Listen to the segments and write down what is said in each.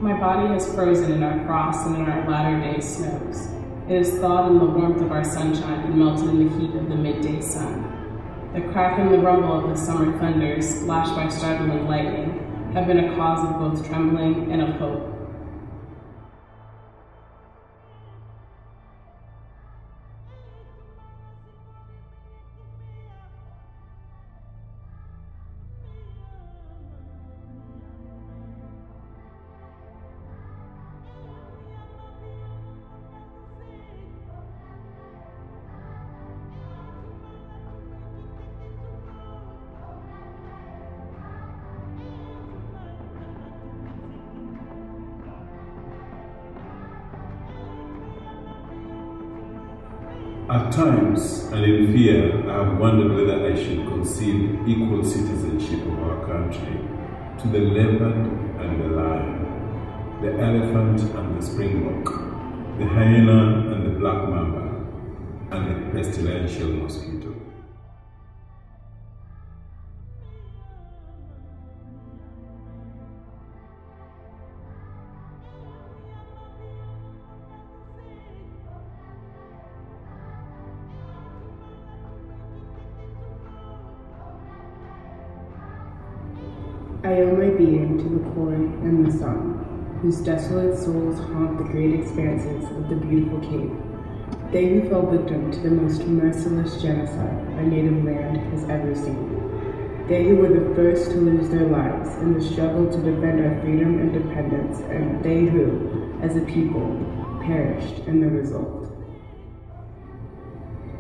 My body has frozen in our frost and in our latter-day snows. It is thawed in the warmth of our sunshine and melted in the heat of the midday sun. The crack and the rumble of the summer thunders, lashed by startling lightning, have been a cause of both trembling and of hope. At times, and in fear, I have wondered whether I should concede equal citizenship of our country to the leopard and the lion, the elephant and the springbok, the hyena and the black mamba, and the pestilential mosquito. I owe my being to the corn and the sun, whose desolate souls haunt the great expanses of the beautiful Cape. They who fell victim to the most merciless genocide our native land has ever seen. They who were the first to lose their lives in the struggle to defend our freedom and independence, and they who, as a people, perished in the result.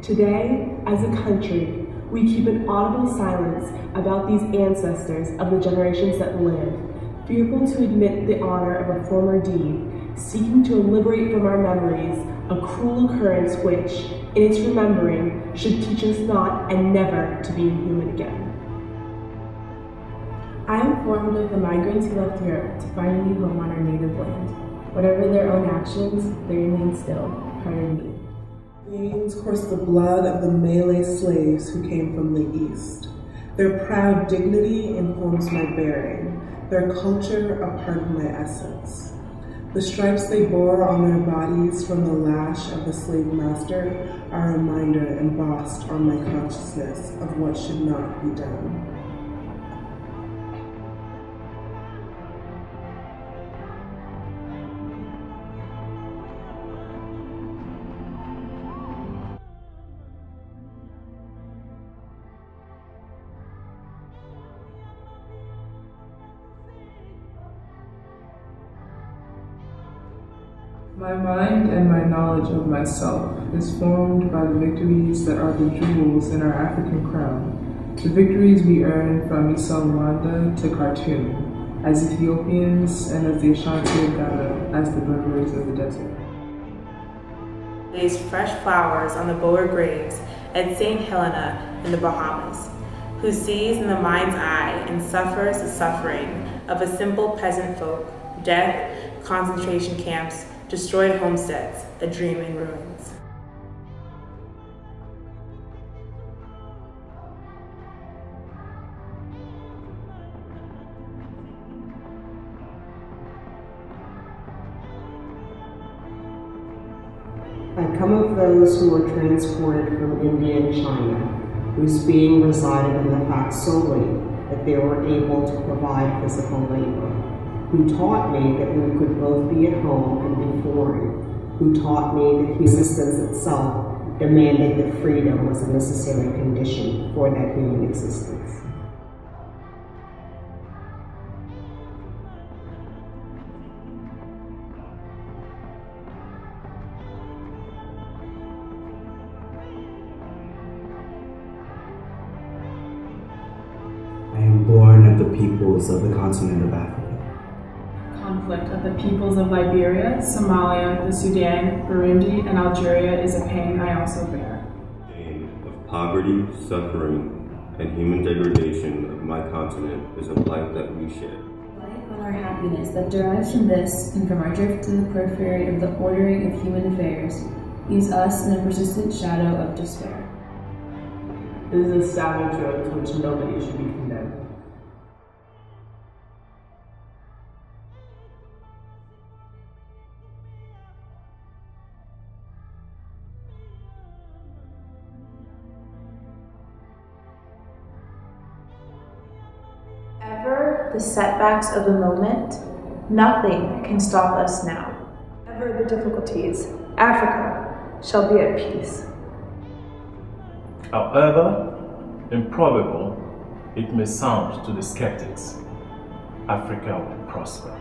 Today, as a country, we keep an audible silence about these ancestors of the generations that live, fearful to admit the honor of a former deed, seeking to liberate from our memories a cruel occurrence which, in its remembering, should teach us not and never to be inhuman again. I am informed of the migrants who left Europe to find a new home on our native land. Whatever their own actions, they remain still, part of me. Veins course the blood of the Malay slaves who came from the East. Their proud dignity informs my bearing, their culture a part of my essence. The stripes they bore on their bodies from the lash of the slave master are a reminder embossed on my consciousness of what should not be done. My mind and my knowledge of myself is formed by the victories that are the jewels in our African crown, the victories we earn from Issa Luanda to Khartoum, as Ethiopians and as the Ashanti of Ghana, as the Berbers of the desert. Lays fresh flowers on the Boer graves at St. Helena in the Bahamas, who sees in the mind's eye and suffers the suffering of a simple peasant folk, death, concentration camps, destroyed homesteads, a dream in ruins. I come of those who were transported from India and China, whose being resided in the fact solely that they were able to provide physical labor, who taught me that we could both be at home and be foreign, who taught me that existence itself demanded that freedom was a necessary condition for that human existence. I am born of the peoples of the continent of Africa. Conflict of the peoples of Liberia, Somalia, the Sudan, Burundi, and Algeria is a pain I also bear. The pain of poverty, suffering, and human degradation of my continent is a life that we share. Light on our happiness that derives from this and from our drift to the periphery of the ordering of human affairs leaves us in a persistent shadow of despair. It is a savage road to which nobody should be condemned. the setbacks of the moment, nothing can stop us now. Whatever the difficulties, Africa shall be at peace. However improbable it may sound to the skeptics, Africa will prosper.